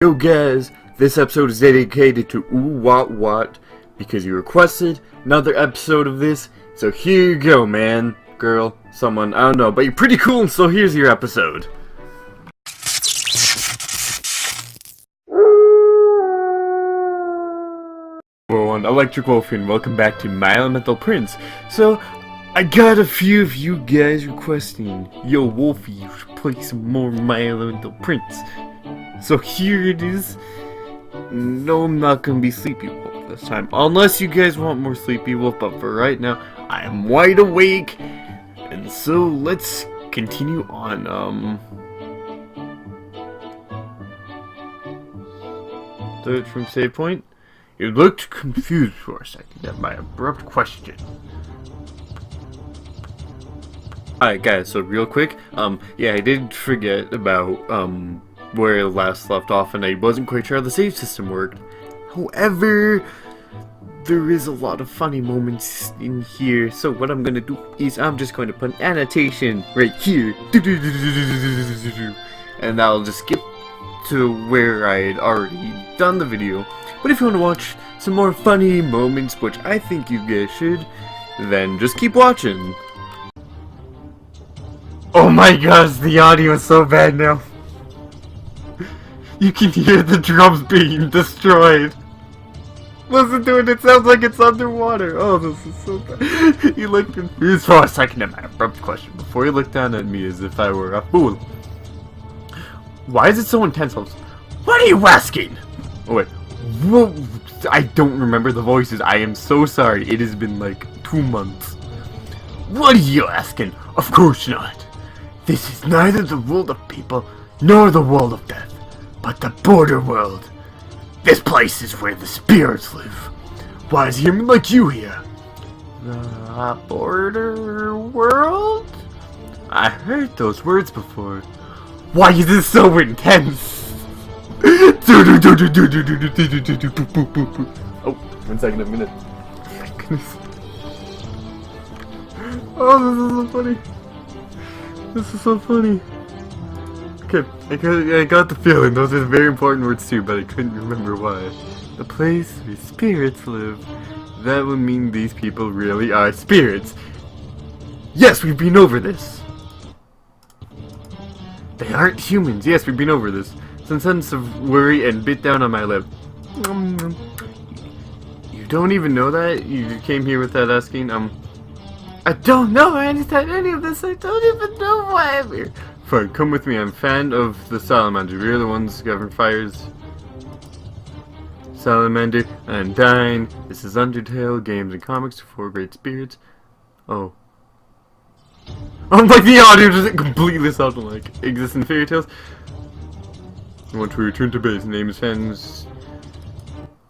Yo guys, this episode is dedicated to Oowatwat because you requested another episode of this, so here you go, man, girl, someone, I don't know, but you're pretty cool, and so here's your episode. Everyone, Electric Wolf here, and welcome back to My Elemental Prince. So, I got a few of you guys requesting, yo Wolfie, you should play some more My Elemental Prince. So here it is. No, I'm not gonna be Sleepy Wolf this time, unless you guys want more Sleepy Wolf, but for right now, I am wide awake. And so, let's continue on, Search from save point. You looked confused for a second at my abrupt question. Alright guys, so real quick, yeah, I did forget about, where I last left off, and I wasn't quite sure how the save system worked. However, there is a lot of funny moments in here, so what I'm gonna do is I'm just going to put an annotation right here, and I'll just skip to where I had already done the video. But if you want to watch some more funny moments, which I think you guys should, then just keep watching. Oh my gosh, the audio is so bad now. You can hear the drums being destroyed. Listen to it, it sounds like it's underwater. Oh, this is so bad. You looked confused for a second at my abrupt question before you looked down at me as if I were a fool. Why is it so intense? What are you asking? Oh wait, whoa, I don't remember the voices. I am so sorry. It has been like 2 months. What are you asking? Of course not. This is neither the world of people nor the world of death, but the border world. This place is where the spirits live. Why is a human like you here? The border world? I heard those words before. Why is this so intense? Oh, 1 second, a minute. Oh my goodness. Oh, this is so funny. This is so funny. Okay, I got the feeling. Those are very important words too, but I couldn't remember why. The place where spirits live. That would mean these people really are spirits. Yes, we've been over this. They aren't humans. Yes, we've been over this. Some sense of worry and bit down on my lip. You don't even know that? You came here without asking? I don't know. I understand any of this. I don't even know why I'm here. Fine, come with me. I'm a fan of the Salamander. We're the ones who govern fires. Salamander, Undyne. This is Undertale, games and comics, 4 great spirits. Oh. I'm like the audio doesn't completely sound like exists in fairy tales. I want to return to base. Name is fans.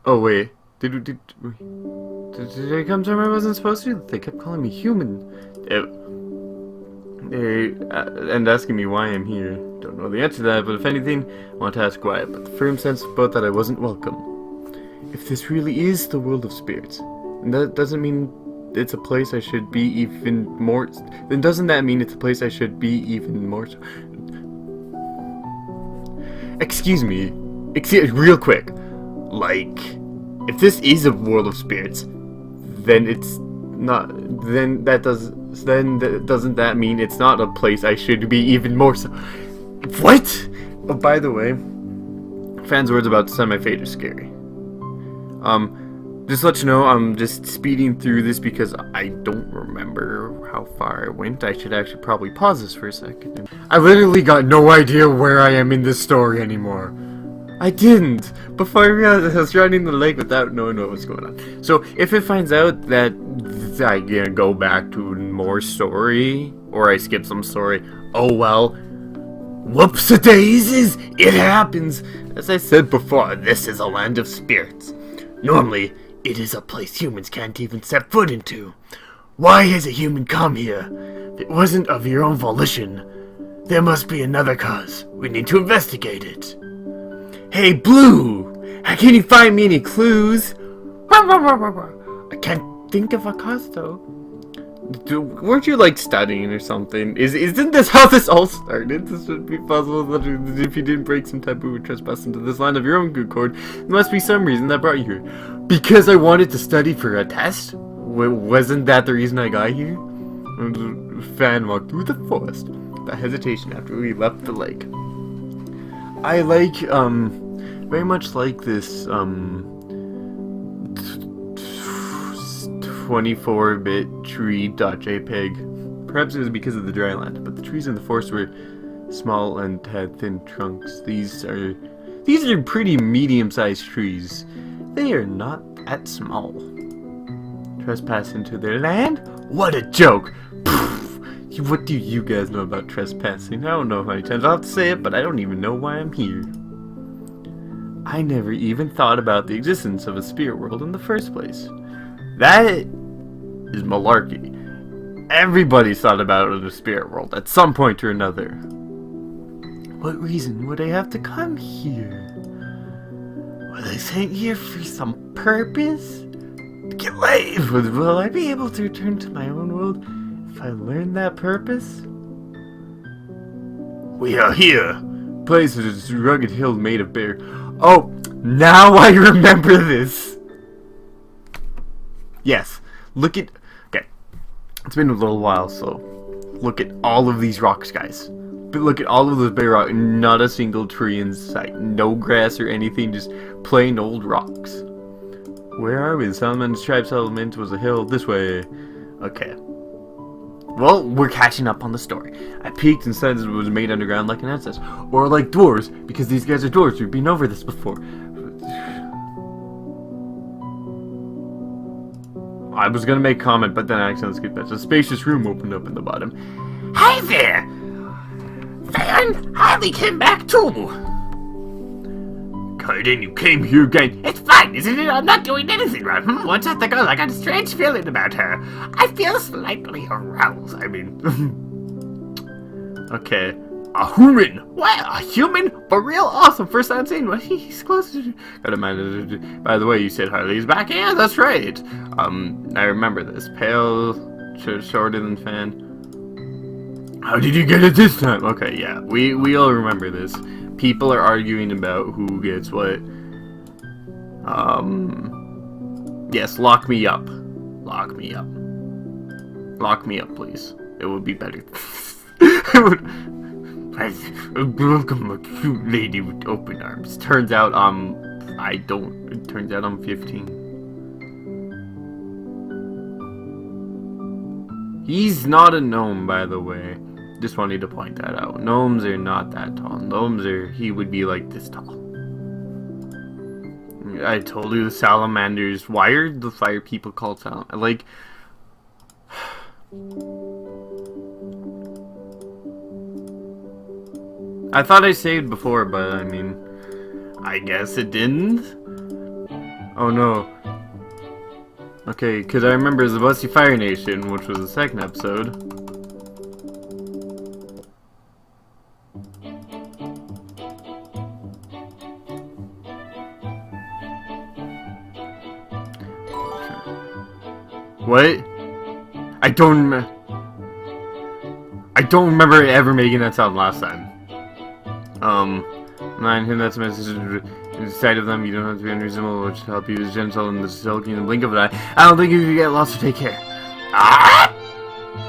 Oh wait. Did I come somewhere I wasn't supposed to? They kept calling me human. And asking me why I'm here. Don't know the answer to that, but if anything, I want to ask why. But the firm sense about that I wasn't welcome. If this really is the world of spirits, and that doesn't mean it's a place I should be even more. Then doesn't that mean it's a place I should be even more? Excuse me. Real quick. Like, if this is a world of spirits, then it's not. Then doesn't that mean it's not a place I should be even more so? What? Oh, by the way, fans' words about semi-fade are scary. Just to let you know, I'm just speeding through this because I don't remember how far I went. I should actually probably pause this for a second. I literally got no idea where I am in this story anymore. I didn't. Before I realized I was running the lake without knowing what was going on. So if it finds out that I go back to more story, or I skip some story, oh well. Whoops-a-daisies! It happens! As I said before, this is a land of spirits. Normally, it is a place humans can't even set foot into. Why has a human come here? If it wasn't of your own volition, there must be another cause. We need to investigate it. Hey, Blue! Can you find me any clues? I can't think of a cause, though. Weren't you like studying or something? Isn't this how this all started? This would be possible that if you didn't break some taboo or trespass into this land of your own good accord, there must be some reason that brought you here. Because I wanted to study for a test? Wasn't that the reason I got here? Fan walked through the forest without hesitation after we left the lake. I like, very much like this, 24-bit tree.jpg. Perhaps it was because of the dry land, but the trees in the forest were small and had thin trunks. These are pretty medium-sized trees. They are not that small. Trespass into their land? What a joke! Pfft. What do you guys know about trespassing? I don't know how many times I'll have to say it, but I don't even know why I'm here. I never even thought about the existence of a spirit world in the first place. That is malarkey. Everybody's thought about it in the spirit world at some point or another. What reason would I have to come here? Was I sent here for some purpose? To get laid? Will I be able to return to my own world if I learn that purpose? We are here. Place is a rugged hill made of bare. Oh, now I remember this. Yes, look at, okay, it's been a little while, so look at all of these rocks, guys. But look at all of those bare rocks, not a single tree in sight, no grass or anything, just plain old rocks. Where are we? The Salaman's tribe settlement was a hill this way. Okay. Well, we're catching up on the story. I peeked and said it was made underground like an ancestor, or like dwarves, because these guys are dwarves, we've been over this before. I was gonna make a comment, but then I accidentally skipped that. A spacious room opened up in the bottom. Hi there! Fan, Harley came back too! Carden, you came here again. It's fine, isn't it? I'm not doing anything wrong. What's at the girl? I got a strange feeling about her. I feel slightly aroused, I mean. Okay. A human! What? A human? For real? Awesome. First time seeing one. He's close to... Gotta mind. By the way, you said Harley's back? Yeah, that's right. I remember this. Pale, shorter than Fan. How did you get it this time? Okay, yeah. We all remember this. People are arguing about who gets what. Yes, lock me up. Lock me up. Lock me up, please. It would be better. It would... Welcome, a cute lady with open arms. Turns out, I don't. It turns out I'm 15. He's not a gnome, by the way. Just wanted to point that out. Gnomes are not that tall. Gnomes are, he would be like this tall. I told you the salamanders. Why are the fire people called salamanders? Like... I thought I saved before, but I mean, I guess it didn't. Oh no. Okay, because I remember the Busty Fire Nation, which was the second episode. What? I don't remember ever making that sound last time. Him that's a message inside of them. You don't have to be unreasonable, which help you is gentle and the silky in the blink of an eye. I don't think you can get lost or take care. Ah!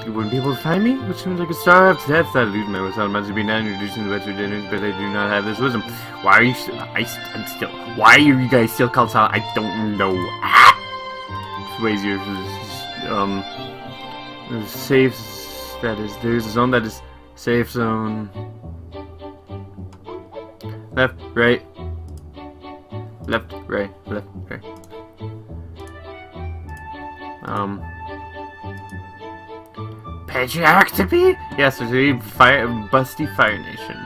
You wouldn't be able to find me? Which seems like a star up to death. That eludes my without much to be now introducing the better dinners, but I do not have this wisdom. Why are you I'm still why are you guys still called Sal? I don't know. Ah! Ways your safe that is there's a zone that is safe zone. Left, right. Left, right, left, right. Patriarch to be? Yes, there's a Busty Fire Nation.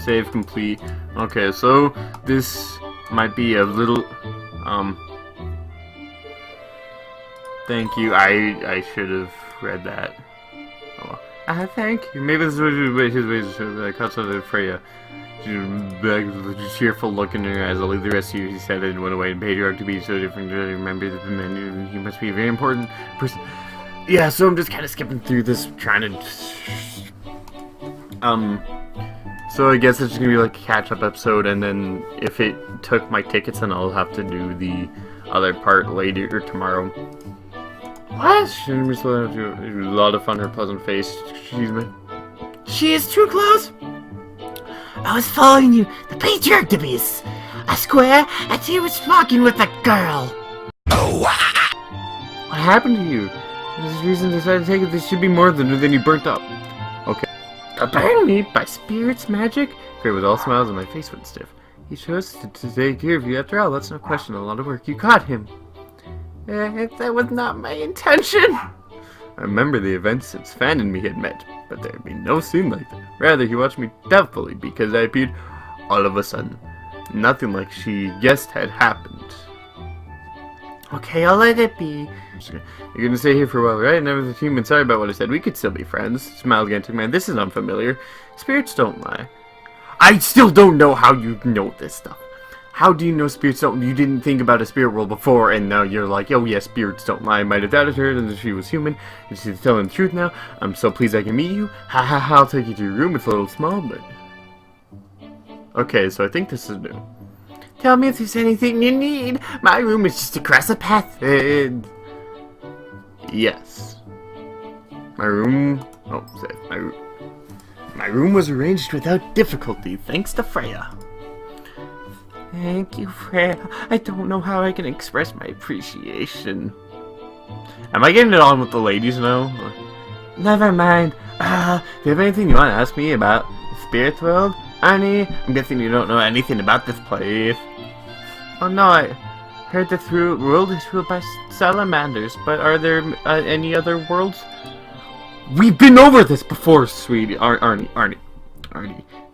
Save complete. Okay, so this might be a little thank you. I should have read that. Oh, thank you. Maybe this is his ways to cut something for you. a cheerful look in her eyes. I'll leave the rest of you, he said, and went away. And patriarch to be so different. To remember that the man, he must be a very important person. Yeah, so I'm just kind of skipping through this, trying to. So I guess it's gonna be like a catch-up episode, and then if it took my tickets, then I'll have to do the other part later or tomorrow. What? She was a lot of fun. Her pleasant face. Excuse me. She is too close. I was following you. The patriarch to be a square, and he was walking with a girl. Oh, what happened to you? There's a reason I decided to take it. There should be more than you burnt up. Okay. Burn me by spirits magic? Great, with all smiles and my face went stiff. He chose to take care of you. After all, that's no question. A lot of work. You caught him. That was not my intention. I remember the events since Fan and me had met, but there had been no scene like that. Rather, he watched me doubtfully because I appeared all of a sudden. Nothing like she guessed had happened. Okay, I'll let it be. You're gonna stay here for a while, right? Never the human. Sorry about what I said. We could still be friends. Smiled again to man. This is unfamiliar. Spirits don't lie. I still don't know how you know this stuff. How do you know spirits don't? You didn't think about a spirit world before, and now you're like, oh yes, spirits don't lie. I might have doubted her, and she was human, and she's telling the truth now. I'm so pleased I can meet you. Ha ha ha! I'll take you to your room. It's a little small, but okay. So I think this is new. Tell me if there's anything you need. My room is just across the path. Yes. My room. Oh, my room was arranged without difficulty, thanks to Freya. Thank you, Freya. I don't know how I can express my appreciation. Am I getting it on with the ladies now? Never mind. Do you have anything you want to ask me about the spirit world? Arnie, I'm guessing you don't know anything about this place. Oh no, I heard this world is ruled by salamanders, but are there any other worlds? We've been over this before, sweetie. Arnie.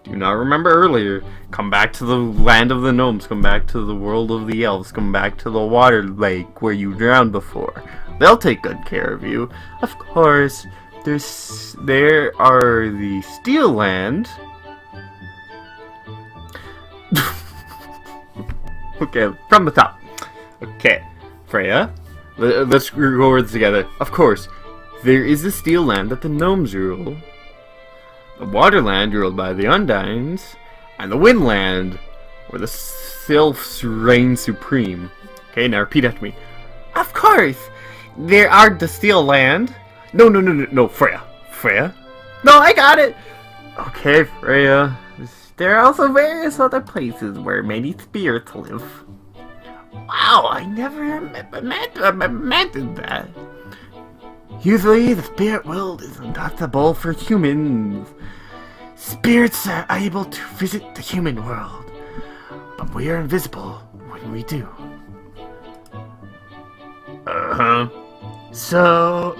Do you not remember earlier? Come back to the land of the gnomes. Come back to the world of the elves. Come back to the water lake where you drowned before. They'll take good care of you. Of course, there are the Steel Land. Okay, from the top. Okay, Freya, let's go over this together. Of course, there is the Steel Land that the gnomes rule. The Waterland ruled by the Undines, and the Windland, where the Sylphs reign supreme. Okay, now repeat after me. Of course, there are the Steel Land. No, Freya. No, I got it. Okay, Freya. There are also various other places where many spirits live. Wow, I never imagined that. Usually, the spirit world is adaptable for humans. Spirits are able to visit the human world, but we are invisible when we do. So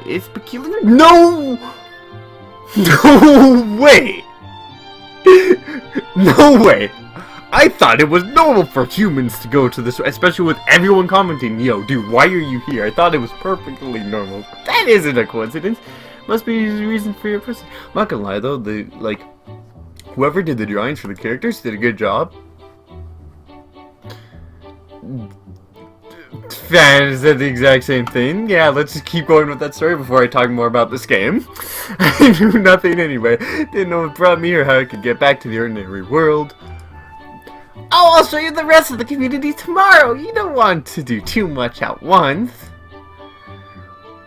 it's peculiar? No way! No way! I thought it was normal for humans to go to this, especially with everyone commenting, yo, dude, why are you here? I thought it was perfectly normal. That isn't a coincidence. Must be a reason for your person. I'm not gonna lie though, whoever did the drawings for the characters did a good job. Fan said the exact same thing. Yeah, let's just keep going with that story before I talk more about this game. I knew nothing anyway. Didn't know what brought me or how I could get back to the ordinary world. Oh, I'll show you the rest of the community tomorrow. You don't want to do too much at once.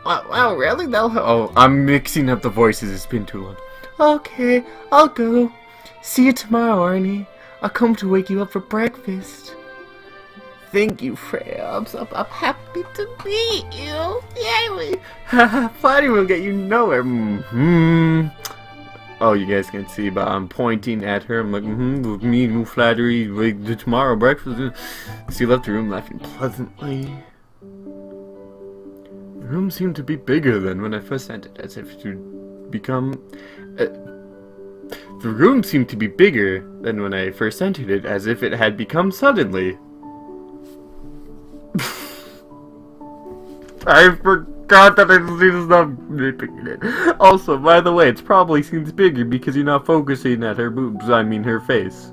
Wow, really? Oh, I'm mixing up the voices. It's been too long. Okay, I'll go. See you tomorrow, Arnie. I'll come to wake you up for breakfast. Thank you, Freya. I'm happy to meet you. Yay! Flattery will get you nowhere. Oh, you guys can see, but I'm pointing at her. I'm like, with me, no flattery. Like, tomorrow breakfast. She left the room laughing pleasantly. The room seemed to be bigger than when I first entered, as if to become. The room seemed to be bigger than when I first entered it, as if it had become suddenly. God, that is not nitpicking it. Also, by the way, it probably seems bigger because you're not focusing at her boobs. I mean, her face.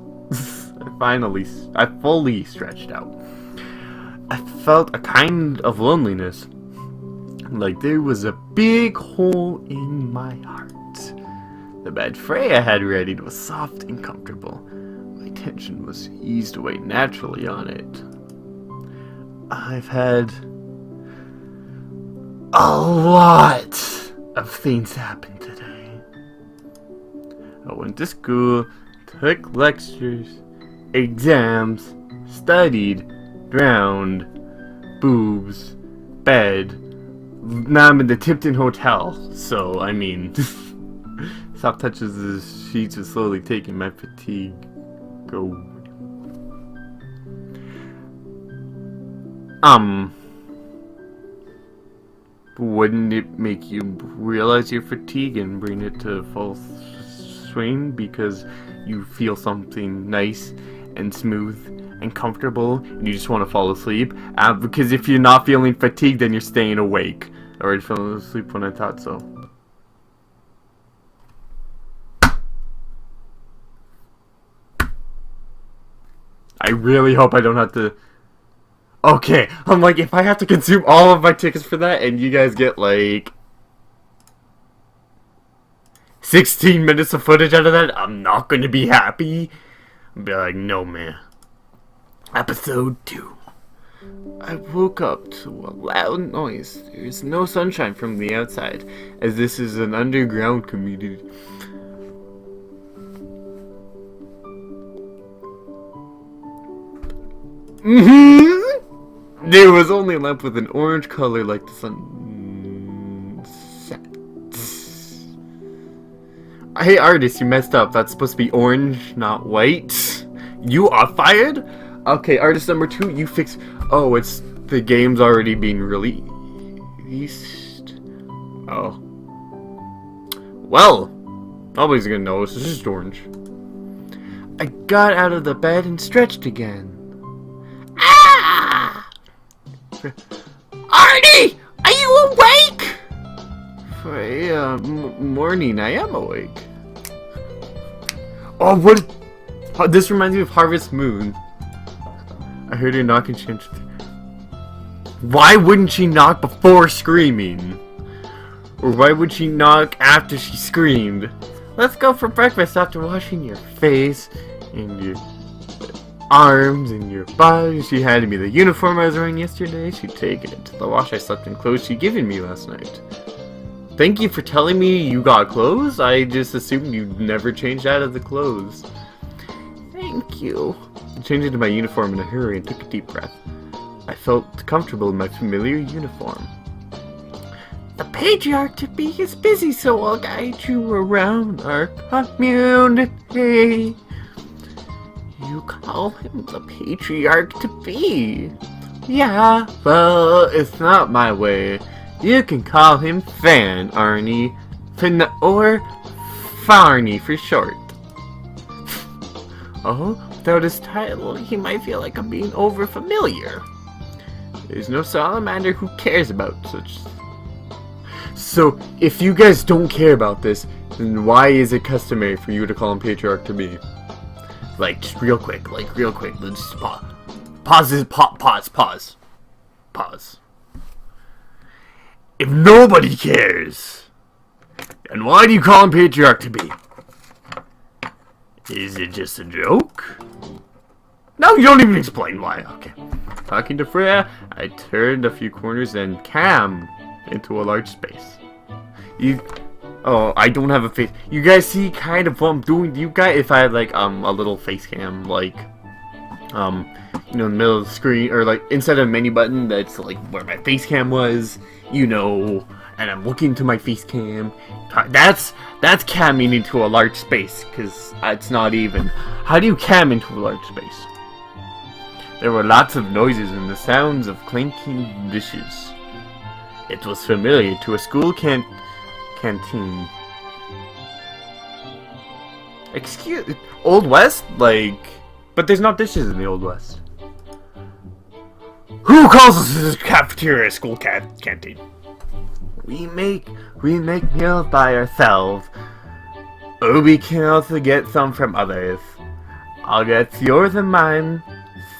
I fully stretched out. I felt a kind of loneliness. Like there was a big hole in my heart. The bed Freya had readied was soft and comfortable. My tension was eased away naturally on it. I've had a lot of things happen today. I went to school, took lectures, exams, studied, drowned, boobs, bed. Now I'm in the Tipton Hotel, so I mean, soft touches the sheets are slowly taking my fatigue away. Wouldn't it make you realize your fatigue and bring it to full swing because you feel something nice and smooth and comfortable and you just want to fall asleep? Because if you're not feeling fatigued, then you're staying awake. I already fell asleep when I thought so. I really hope I don't have to... Okay, I'm like, if I have to consume all of my tickets for that and you guys get like 16 minutes of footage out of that, I'm not going to be happy. I'll be like, no man. Episode 2. I woke up to a loud noise. There's no sunshine from the outside, as this is an underground community. There was only a lamp with an orange color like the sun set. Hey artist, you messed up. That's supposed to be orange, not white. You are fired? Okay, artist number 2, you fix... Oh, it's... The game's already being released. Oh. Well, nobody's gonna know. It's just orange. I got out of the bed and stretched again. Ah! Artie! Are you awake? Morning, I am awake. Oh, what? This reminds me of Harvest Moon. I heard her knock and she entered. Why wouldn't she knock before screaming? Or why would she knock after she screamed? Let's go for breakfast after washing your face and your arms and your body. She handed me the uniform I was wearing yesterday. She'd taken it to the wash. I slept in clothes she'd given me last night. Thank you for telling me you got clothes. I just assumed you'd never changed out of the clothes. Thank you. I changed into my uniform in a hurry and took a deep breath. I felt comfortable in my familiar uniform. The patriarch-to-be is busy, so I'll guide you around our community. You call him the patriarch-to-be? Yeah, well, it's not my way. You can call him Fan, Arnie. Or Farney for short. Oh, without his title, he might feel like I'm being over-familiar. There's no salamander who cares about such... So, if you guys don't care about this, then why is it customary for you to call him Patriarch-to-be? Like, just real quick, let's just pause. Pause. If nobody cares, then why do you call him Patriarch-to-be? Is it just a joke? No, you don't even explain why. Okay. Talking to Freya, I turned a few corners and cam into a large space. Oh, I don't have a face. You guys see kind of what I'm doing? You guys, if I had like a little face cam, like you know, in the middle of the screen, or like instead of a menu button that's like where my face cam was, you know, and I'm looking to my face cam. That's camming into a large space, because it's not even. How do you cam into a large space? There were lots of noises and the sounds of clinking dishes. It was familiar to a school canteen. Excuse... Old West? Like... But there's not dishes in the Old West. Who calls this cafeteria a school canteen? We make meals by ourselves. Or we can also get some from others. I'll get yours and mine.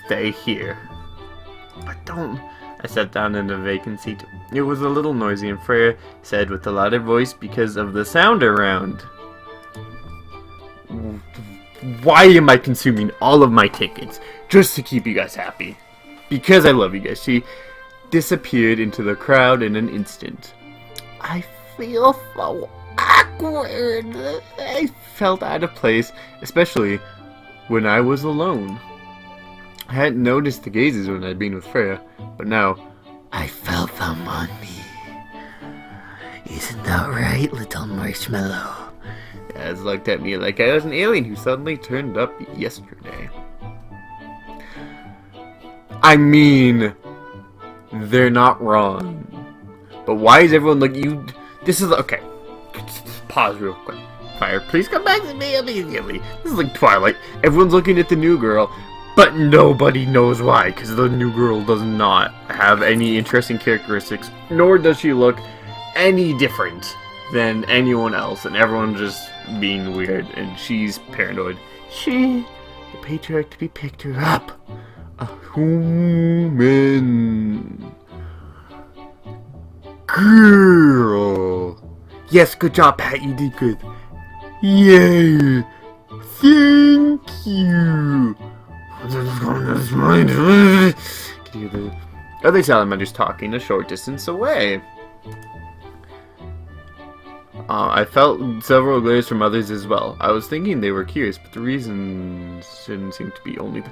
Stay here. But don't... I sat down in the vacant seat. It was a little noisy, and Freya said with a louder voice because of the sound around. Why am I consuming all of my tickets? Just to keep you guys happy. Because I love you guys. She disappeared into the crowd in an instant. I feel so awkward. I felt out of place, especially when I was alone. I hadn't noticed the gazes when I'd been with Freya, but now I felt them on me. Isn't that right, little marshmallow? Az looked at me like I was an alien who suddenly turned up yesterday. I mean, they're not wrong. But why is everyone looking? You? This is okay. Pause real quick. Fire, please come back to me immediately. This is like Twilight. Everyone's looking at the new girl, but nobody knows why, because the new girl does not have any interesting characteristics, nor does she look any different than anyone else, and everyone's just being weird, and she's paranoid. The patriarch to be picked her up. A human girl. Yes, good job, Pat. You did good. Yay! Thank you. Can you hear the other salamanders talking a short distance away? I felt several glares from others as well. I was thinking they were curious, but the reasons didn't seem to be only...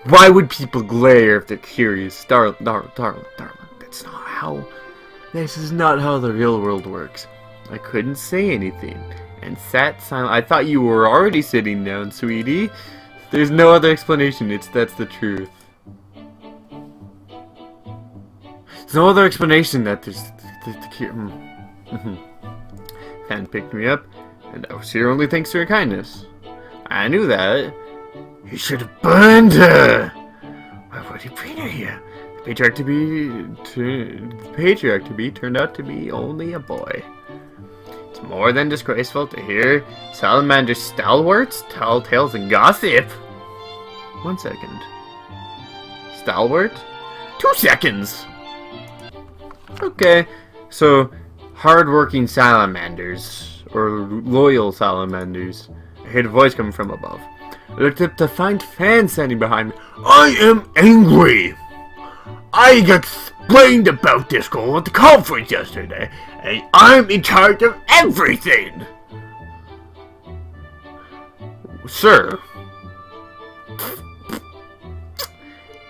Why would people glare if they're curious? Darling, that's not how... This is not how the real world works. I couldn't say anything, and sat silent. I thought you were already sitting down, sweetie. There's no other explanation, that's the truth. There's no other explanation that there's... Fan picked me up, and I was here only thanks to her kindness. I knew that. You should have burned her! Why would you bring her here? The patriarch to be turned out to be only a boy. It's more than disgraceful to hear salamander stalwarts tell tales and gossip. 1 second. Stalwart? 2 seconds! Okay, so hard-working salamanders, or loyal salamanders. I heard a voice coming from above. I looked up to find Fan standing behind me. I am angry! I explained about this goal at the conference yesterday, and I'm in charge of everything! Sir.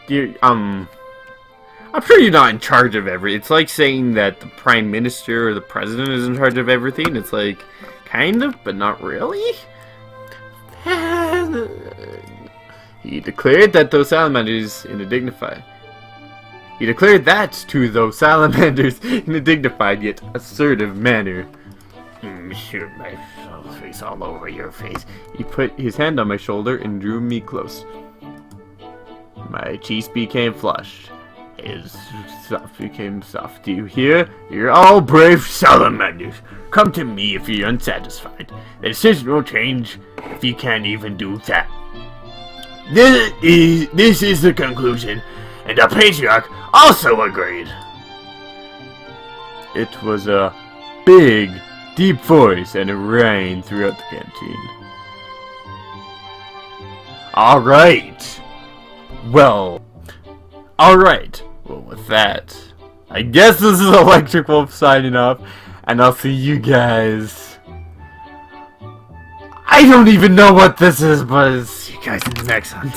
I'm sure you're not in charge of everything. It's like saying that the Prime Minister or the President is in charge of everything. It's like, kind of, but not really? He declared that those salamanders in a dignified... He declared that to those salamanders in a dignified yet assertive manner. Monsieur, my face all over your face. He put his hand on my shoulder and drew me close. My cheeks became flushed. His stuff became soft. Do you hear? You're all brave salamanders. Come to me if you're unsatisfied. The decision will change if you can't even do that. This is the conclusion, and the patriarch also agreed. It was a big, deep voice, and it rang throughout the canteen. Alright. Well, with that, I guess this is Electric Wolf signing off, and I'll see you guys. I don't even know what this is, but I'll see you guys in the next one.